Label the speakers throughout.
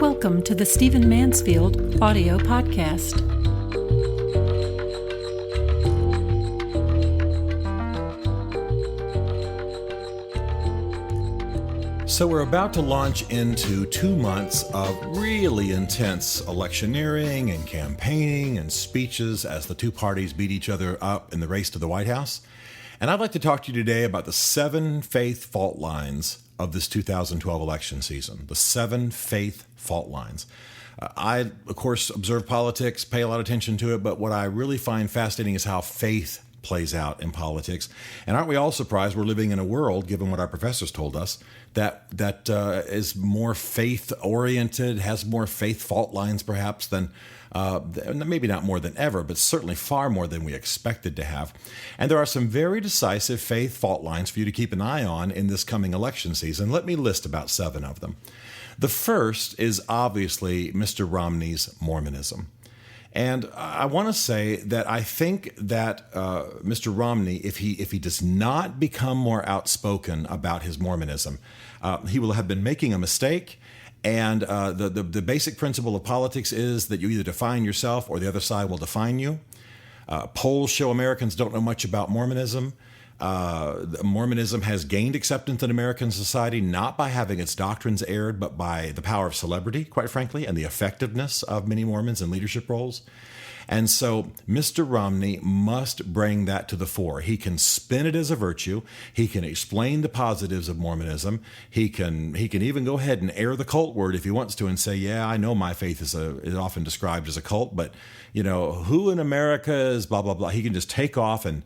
Speaker 1: Welcome to the Stephen Mansfield audio podcast.
Speaker 2: So we're about to launch into 2 months of really intense electioneering and campaigning and speeches as the two parties beat each other up in the race to the White House. And I'd like to talk to you today about the 7 faith fault lines of this 2012 election season. The 7 faith fault lines. I, of course, observe politics, pay a lot of attention to it, but what I really find fascinating is how faith plays out in politics. And aren't we all surprised we're living in a world, given what our professors told us, that is more faith-oriented, has more faith fault lines perhaps than, maybe not more than ever, but certainly far more than we expected to have. And there are some very decisive faith fault lines for you to keep an eye on in this coming election season. Let me list about 7 of them. The first is obviously Mr. Romney's Mormonism. And I want to say that I think that Mr. Romney, if he does not become more outspoken about his Mormonism, he will have been making a mistake. And the basic principle of politics is that you either define yourself or the other side will define you. Polls show Americans don't know much about Mormonism. Mormonism has gained acceptance in American society not by having its doctrines aired, but by the power of celebrity, quite frankly, and the effectiveness of many Mormons in leadership roles. And so Mr. Romney must bring that to the fore. He can spin it as a virtue. He can explain the positives of Mormonism. He can even go ahead and air the cult word if he wants to and say, yeah, I know my faith is often described as a cult, but you know, who in America is blah, blah, blah. He can just take off and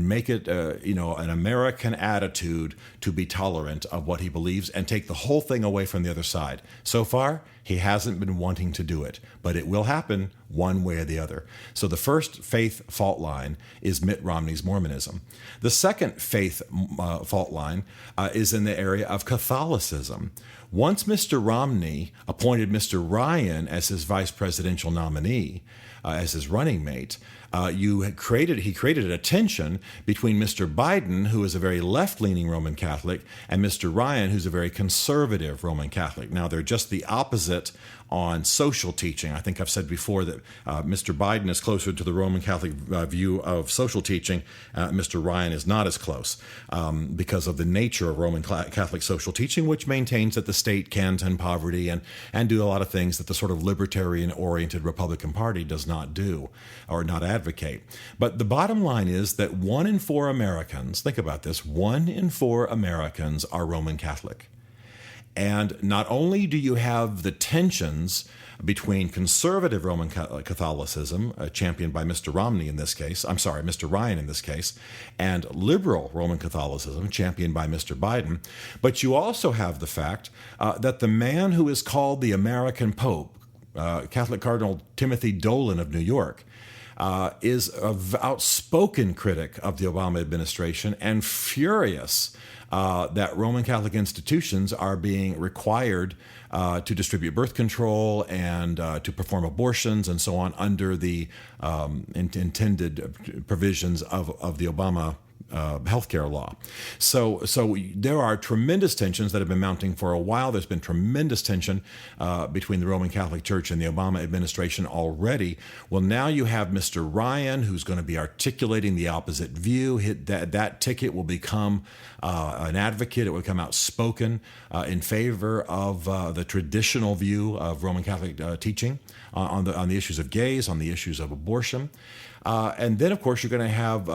Speaker 2: make it, an American attitude to be tolerant of what he believes and take the whole thing away from the other side. So far, he hasn't been wanting to do it, but it will happen one way or the other. So the first faith fault line is Mitt Romney's Mormonism. The second faith fault line is in the area of Catholicism. Once Mr. Romney appointed Mr. Ryan as his vice presidential nominee, as his running mate, he created a tension between Mr. Biden, who is a very left-leaning Roman Catholic, and Mr. Ryan, who's a very conservative Roman Catholic. Now, they're just the opposite on social teaching. I think I've said before that Mr. Biden is closer to the Roman Catholic view of social teaching. Mr. Ryan is not as close because of the nature of Roman Catholic social teaching, which maintains that the state can tend poverty and do a lot of things that the sort of libertarian-oriented Republican Party does not do or not advocate. But the bottom line is that 1 in 4 Americans, think about this, 1 in 4 Americans are Roman Catholic. And not only do you have the tensions between conservative Roman Catholicism, championed by Mr. Ryan in this case, and liberal Roman Catholicism, championed by Mr. Biden, but you also have the fact that the man who is called the American Pope, Catholic Cardinal Timothy Dolan of New York, is an outspoken critic of the Obama administration and furious that Roman Catholic institutions are being required to distribute birth control and to perform abortions and so on under the intended provisions of the Obama healthcare law. So there are tremendous tensions that have been mounting for a while. There's been tremendous tension between the Roman Catholic Church and the Obama administration already. Well, now you have Mr. Ryan, who's going to be articulating the opposite view. That ticket will become an advocate. It will become outspoken in favor of the traditional view of Roman Catholic teaching on the issues of gays, on the issues of abortion. And then, of course, you're going to have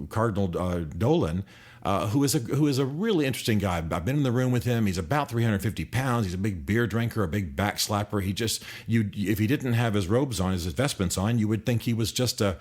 Speaker 2: Cardinal Dolan, who is a really interesting guy. I've been in the room with him. He's about 350 pounds. He's a big beer drinker, a big backslapper. If he didn't have his robes on, his vestments on, you would think he was just a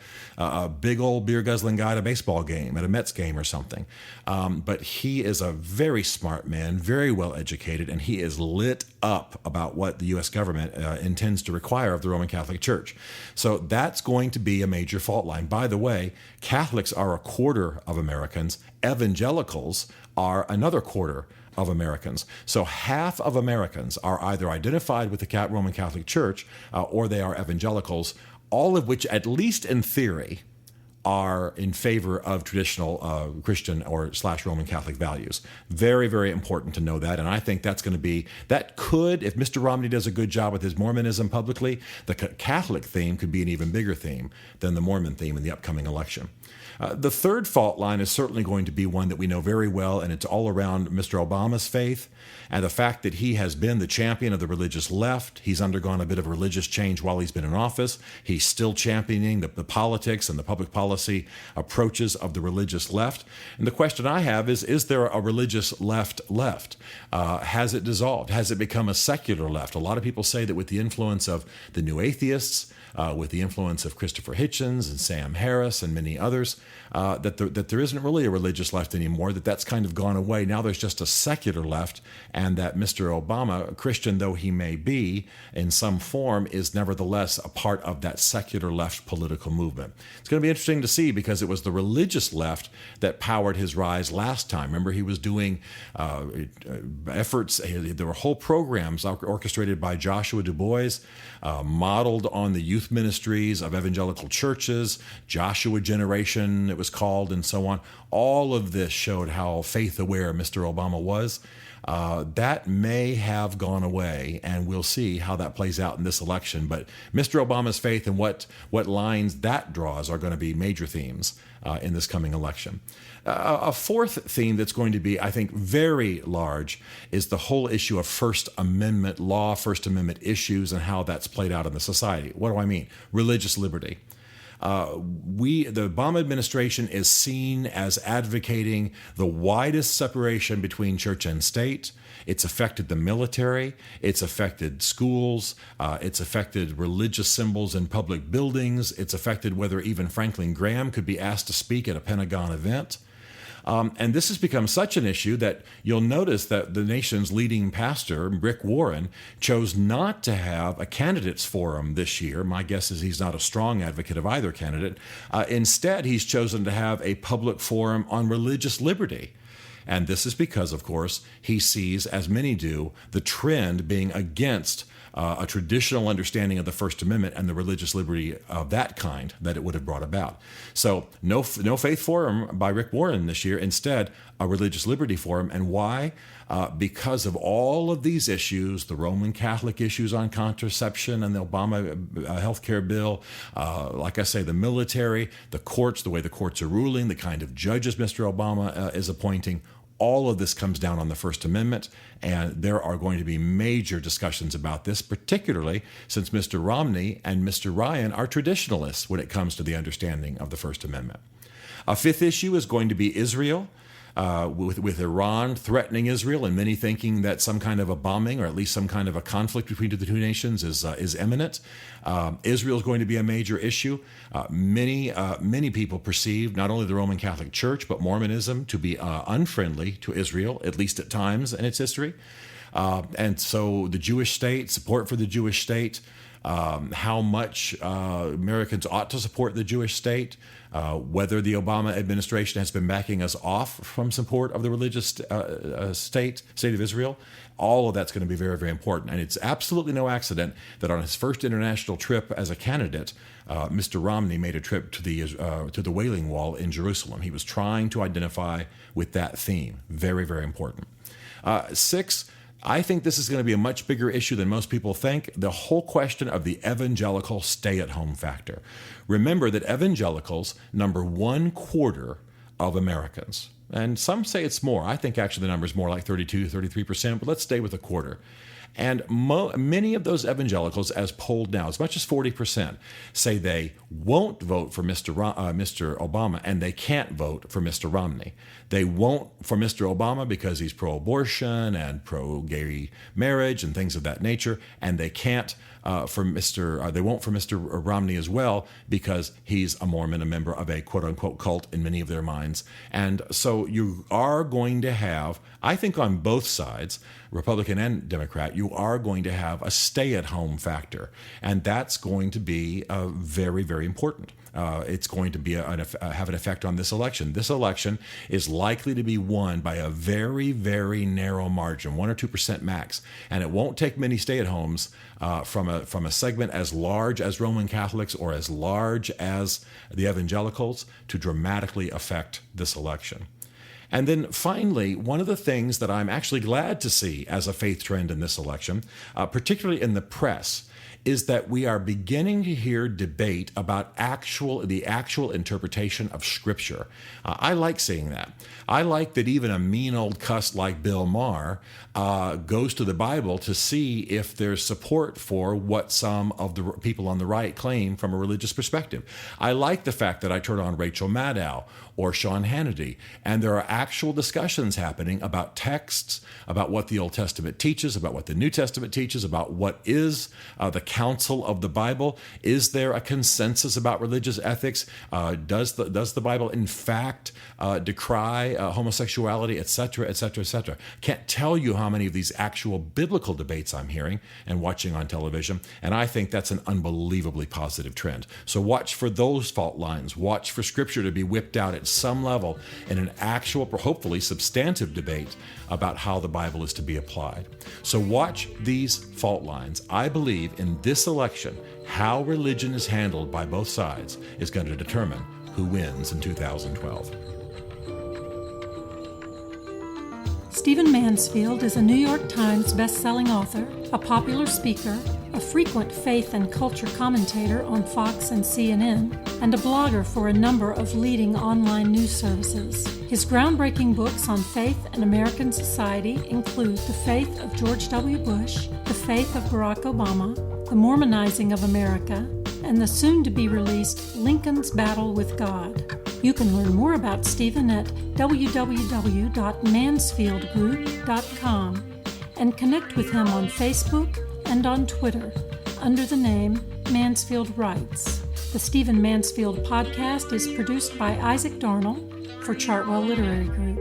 Speaker 2: big old beer guzzling guy at a baseball game, at a Mets game or something. But he is a very smart man, very well educated, and he is lit up about what the U.S. government intends to require of the Roman Catholic Church. So that's going to be a major fault line. By the way, Catholics are 1/4 of Americans. Evangelicals are another 1/4 of Americans. So half of Americans are either identified with the Roman Catholic Church or they are evangelicals, all of which, at least in theory, are in favor of traditional Christian or / Roman Catholic values. Very, very important to know that. And I think that's going to be, that could, if Mr. Romney does a good job with his Mormonism publicly, the Catholic theme could be an even bigger theme than the Mormon theme in the upcoming election. The third fault line is certainly going to be one that we know very well, and it's all around Mr. Obama's faith and the fact that he has been the champion of the religious left. He's undergone a bit of religious change while he's been in office. He's still championing the politics and the public policy approaches of the religious left. And the question I have is there a religious left? Has it dissolved? Has it become a secular left? A lot of people say that with the influence of the new atheists, with the influence of Christopher Hitchens and Sam Harris and many others, that there isn't really a religious left anymore, that's kind of gone away. Now there's just a secular left, and that Mr. Obama, Christian though he may be in some form, is nevertheless a part of that secular left political movement. It's going to be interesting to see, because it was the religious left that powered his rise last time. Remember, he was doing efforts, there were whole programs orchestrated by Joshua Du Bois, modeled on the youth ministries of evangelical churches, Joshua Generation, it was called, and so on. All of this showed how faith-aware Mr. Obama was. That may have gone away, and we'll see how that plays out in this election. But Mr. Obama's faith and what lines that draws are going to be major themes in this coming election. A fourth theme that's going to be, I think, very large is the whole issue of First Amendment law, First Amendment issues, and how that's played out in the society. What do I mean? Religious liberty. The Obama administration is seen as advocating the widest separation between church and state. It's affected the military. It's affected schools. It's affected religious symbols in public buildings. It's affected whether even Franklin Graham could be asked to speak at a Pentagon event. And this has become such an issue that you'll notice that the nation's leading pastor, Rick Warren, chose not to have a candidates forum this year. My guess is he's not a strong advocate of either candidate. Instead, he's chosen to have a public forum on religious liberty. And this is because, of course, he sees, as many do, the trend being against a traditional understanding of the First Amendment and the religious liberty of that kind that it would have brought about. So no faith forum by Rick Warren this year. Instead, a religious liberty forum. And why? Because of all of these issues, the Roman Catholic issues on contraception and the Obama health care bill, like I say, the military, the courts, the way the courts are ruling, the kind of judges Mr. Obama is appointing. All of this comes down on the First Amendment, and there are going to be major discussions about this, particularly since Mr. Romney and Mr. Ryan are traditionalists when it comes to the understanding of the First Amendment. A fifth issue is going to be Israel, with Iran threatening Israel, and many thinking that some kind of a bombing or at least some kind of a conflict between the two nations is imminent. Israel is going to be a major issue. Many people perceive not only the Roman Catholic Church but Mormonism to be unfriendly to Israel, at least at times in its history. And so the Jewish state, support for the Jewish state, how much Americans ought to support the Jewish state, whether the Obama administration has been backing us off from support of the religious state of Israel. All of that's going to be very, very important. And it's absolutely no accident that on his first international trip as a candidate, Mr. Romney made a trip to the Wailing Wall in Jerusalem. He was trying to identify with that theme. Very, very important. 6, I think this is going to be a much bigger issue than most people think, the whole question of the evangelical stay-at-home factor. Remember that evangelicals number 1/4 of Americans. And some say it's more. I think actually the number is more like 32, 33%, but let's stay with 1/4. And many of those evangelicals, as polled now, as much as 40%, say they won't vote for Mr. Obama, and they can't vote for Mr. Romney. They won't for Mr. Obama because he's pro-abortion and pro-gay marriage and things of that nature, and they can't they won't for Mr. Romney as well because he's a Mormon, a member of a quote-unquote cult in many of their minds. And so you are going to have, I think on both sides, Republican and Democrat, you are going to have a stay-at-home factor, and that's going to be very, very important. It's going to be have an effect on this election. This election is likely to be won by a very, very narrow margin, 1 or 2% max, and it won't take many stay-at-homes from a segment as large as Roman Catholics or as large as the evangelicals to dramatically affect this election. And then finally, one of the things that I'm actually glad to see as a faith trend in this election, particularly in the press, is that we are beginning to hear debate about the actual interpretation of Scripture. I like seeing that. I like that even a mean old cuss like Bill Maher goes to the Bible to see if there's support for what some of the people on the right claim from a religious perspective. I like the fact that I turn on Rachel Maddow or Sean Hannity, and there are actual discussions happening about texts, about what the Old Testament teaches, about what the New Testament teaches, about what is the counsel of the Bible. Is there a consensus about religious ethics? Does the Bible in fact decry homosexuality, etc., etc., etc.? Can't tell you how many of these actual biblical debates I'm hearing and watching on television, and I think that's an unbelievably positive trend. So watch for those fault lines. Watch for Scripture to be whipped out at some level in an actual, hopefully substantive debate about how the Bible is to be applied. So watch these fault lines. I believe in this election, how religion is handled by both sides is going to determine who wins in 2012.
Speaker 1: Stephen Mansfield is a New York Times best-selling author, a popular speaker, a frequent faith and culture commentator on Fox and CNN, and a blogger for a number of leading online news services. His groundbreaking books on faith and American society include The Faith of George W. Bush, The Faith of Barack Obama, The Mormonizing of America, and the soon-to-be-released Lincoln's Battle with God. You can learn more about Stephen at www.mansfieldgroup.com and connect with him on Facebook and on Twitter under the name Mansfield Writes. The Stephen Mansfield podcast is produced by Isaac Darnell for Chartwell Literary Group.